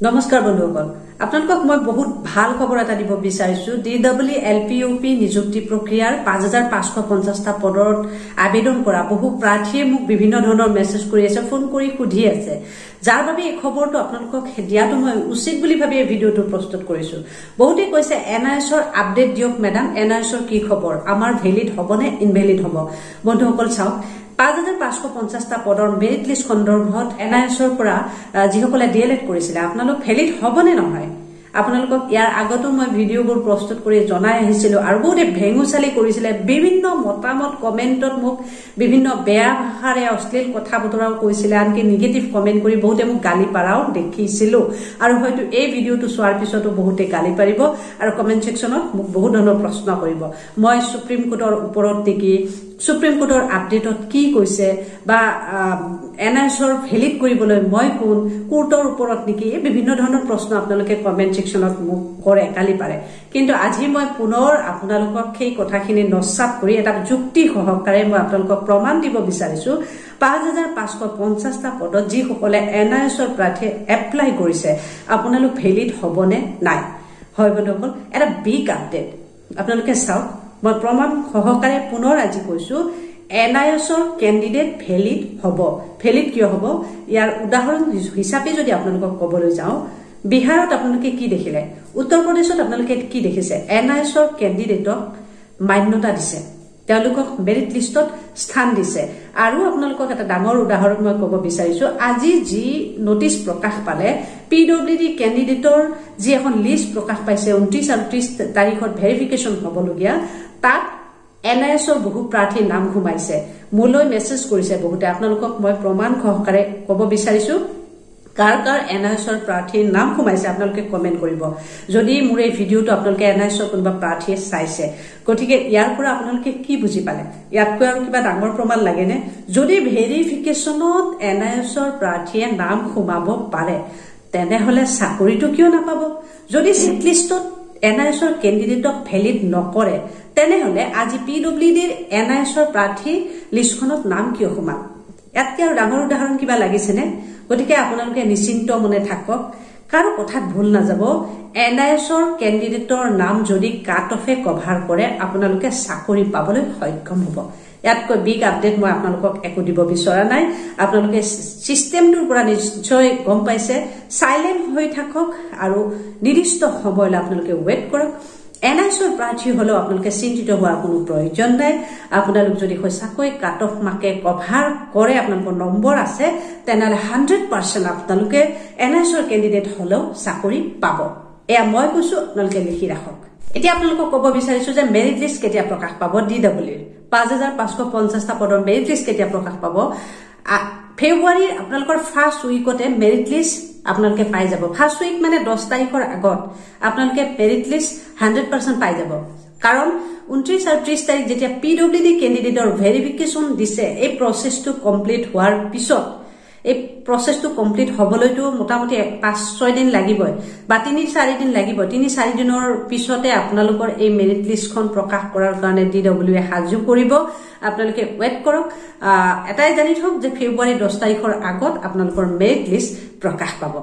নমস্কাৰ বন্ধুসকল আপোনালোকক মই বহুত ভাল খবৰ এটা দিব বিচাৰিছো DWLPUP নিযুক্তি প্ৰক্ৰিয়াৰ 5550টা পদত আবেদন কৰা বহু প্ৰাৰ্থীয়ে মোক বিভিন্ন ধৰণৰ মেছেজ কৰি আছে ফোন কৰি সুধি আছে যাৰ বাবে এই খবৰটো আপোনালোকক দিয়াটো মই উচিত বুলি ভাবি এই ভিডিওটো প্ৰস্তুত কৰিছো বহুতে কৈছে NISৰ আপডেট দিয়ক মেডাম NISৰ কি খবৰ আমাৰ ভ্যালিড হবনে ইনভ্যালিড হ'ব বন্ধুসকল চাওক 5550টা পদৰ মেৰিট লিষ্ট সন্দৰ্ভত NISৰ পৰা যিসকলে ডিএলএড কৰিছিল আপোনালোক ভ্যালিড হবনে নহয় আপোনালোকক ইয়াৰ আগতো মই ভিডিওবোৰ প্ৰস্তুত কৰি জনাই আহিছিলো আৰু বহুতে ভেঙুচালি কৰিছিল বিভিন্ন মতামত কমেন্টত মোক বিভিন্ন বেয়া ভাষাৰে অশ্লীল কথা বতৰাও কৈছিল আনকি নেগেটিভ কমেন্ট কৰি বহুতে মোক গালি পাৰাও দেখিছিল আৰু হয়তো এই ভিডিওটো চোৱাৰ পিছতো বহুতে গালি পাৰিব আৰু কমেন্ট সেকশনত মোক বহুত ধৰণৰ প্ৰশ্ন কৰিব মই সুপ্ৰিম কোৰ্টৰ ওপৰত দেখি সুপ্ৰিম কোৰ্টৰ আপডেটত কি কৈছে বা NISৰ ভ্যালিড কৰিবলৈ মই কোন কোৰ্টৰ ওপৰত নেকি বিভিন্ন ধৰণৰ প্ৰশ্ন আপোনালোকে কমেন্ট সেকশনত মোক কৰে গালি পাৰে কিন্তু আজি মই পুনৰ আপোনালোকক সেই কথাখিনি নচাপ কৰি এটা যুক্তি সহকাৰে মই আপোনালোকক প্ৰমাণ দিব বিচাৰিছো 5550টা পদত যি সকলে NISৰ প্ৰাৰ্থী এপ্লাই কৰিছে আপোনালোক ভ্যালিড হবনে নাই হয় বন্ধুসকল এটা বিগ আপডেট আপোনালোকে চাওক মই প্ৰমাণ সহকাৰে পুনৰ আজি কৈছো NISৰ ক্যান্ডিডেট ভ্যালিড হ'ব ভ্যালিড কিয় হ'ব ইয়াৰ উদাহৰণ হিচাপে যদি আপোনালোকক ক'বলৈ যাও বিহাৰত আপোনালোকে কি দেখিলে উত্তৰ প্ৰদেশত আপোনালোকে কি দেখিছে NISৰ ক্যান্ডিডেটক মান্যতা দিছে তেওঁলোকক মেৰিট লিষ্টত স্থান দিছে আৰু আপোনালোকক এটা ডাঙৰ উদাহৰণ মই ক'ব বিচাৰিছো আজি যি নোটিছ প্ৰকাশ পালে PWD ক্যান্ডিডেটৰ যি এখন লিষ্ট প্ৰকাশ পাইছে 29 আৰু 30 তাৰিখত ভেৰিফিকেশন হ'বলগীয়া তাত NISৰ বহু প্ৰাৰ্থীৰ নাম ঘুমাইছে মোলৈ মেছেজ কৰিছে বহুতে আপোনালোকক মই প্ৰমাণ সহকাৰে ক'ব বিচাৰিছো কাৰ NISৰ প্ৰাৰ্থীৰ নাম ঘুমাইছে আপোনালোকে কমেন্ট কৰিব যদি মোৰ এই ভিডিওটো আপোনালোকে NISৰ কোনবা প্ৰাৰ্থীয়ে চাইছে গতিকে ইয়াৰ পৰা আপোনালোকে কি বুজি পালে ইয়াতকৈ আৰু কিবা ডাঙৰ প্ৰমাণ লাগে নে যদি ভেৰিফিকেশনত NISৰ প্ৰাৰ্থীয়ে নাম ঘুমাব পাৰে তেনেহলে চাকৰিটো কিয় নাপাব যদি সিট লিষ্টত NISৰ ক্যান্ডিডেটক ভ্যালিড নকৰে তেনেহলে আজি PWDৰ NISৰ প্ৰাৰ্থী লিষ্টখনত নাম কিয় ঘুমাল ইয়াতকৈ আৰু ডাঙৰ উদাহৰণ কিবা লাগিছেনে গতিকে আপোনালোকে নিশ্চিন্ত মনে থাকক কাৰো কথাত ভুল না যাব NISৰ ক্যান্ডিডেটৰ নাম যদি কাট অফে কভাৰ কৰে আপোনালোকে চাকৰি পাবলৈ সক্ষম হ'ব ইয়াতকৈ বিগ আপডেট মই আপোনালোকক একো দিব বিচৰা নাই আপোনালোকে সিস্টেমটোৰ পৰা নিশ্চয় গম পাইছে সাইলেন্ট হৈ থাকক আৰু নিৰ্দিষ্ট সময়লৈ আপোনালোকে ওয়েট কৰক NISৰ প্ৰাৰ্থী হলো আপোনালোকে চিন্তিত হোৱাৰ কোনো প্ৰয়োজন নাই আপোনালোক যদি সঁচাকৈ কাট অফ মাকে কভাৰ কৰে আপোনালোকৰ নম্বৰ আছে তেনেহলে 100% আপোনালোকে NISৰ ক্যান্ডিডেট হলো চাকৰি পাব এয়া মই কৈছো আপোনালোকে লিখি ৰাখক এতিয়া আপোনালোকক ক'ব বিচাৰিছো যে মেৰিট লিষ্ট কেতিয়া প্ৰকাশ পাব DWৰ 5550টা পদৰ মেৰিট লিষ্ট কেতিয়া প্ৰকাশ পাব ফেব্ৰুৱাৰীৰ আপোনালোকৰ ফাৰ্স্ট উইকতে মেৰিট লিষ্ট আপোনালোকে পাই যাব ফাৰ্স্ট উইক মানে 10 তাৰিখৰ আগত আপোনালোকে মেৰিট লিষ্ট 100% পাই যাব কাৰণ 29 আৰু 30 তাৰিখ যেতিয়া PWD ক্যান্ডিডেটৰ ভেৰিফিকেশন দিছে এই প্ৰসেসটো কমপ্লিট হোৱাৰ পিছত এই প্ৰসেসটো কমপ্লিট হবলৈতো মোটামুটি 5-6 দিন লাগিবই বা 3-4 দিন লাগিব 3-4 দিনৰ পিছতে আপোনালোকৰ এই মেৰিট লিষ্টখন প্ৰকাশ কৰাৰ কাৰণে DWয়ে হাজু কৰিব আপোনালোকে ওয়েট কৰক এটাই জানি থওক যে ফেব্ৰুৱাৰী 10 তাৰিখৰ আগত আপোনালোকৰ মেৰিট লিষ্ট প্ৰকাশ পাব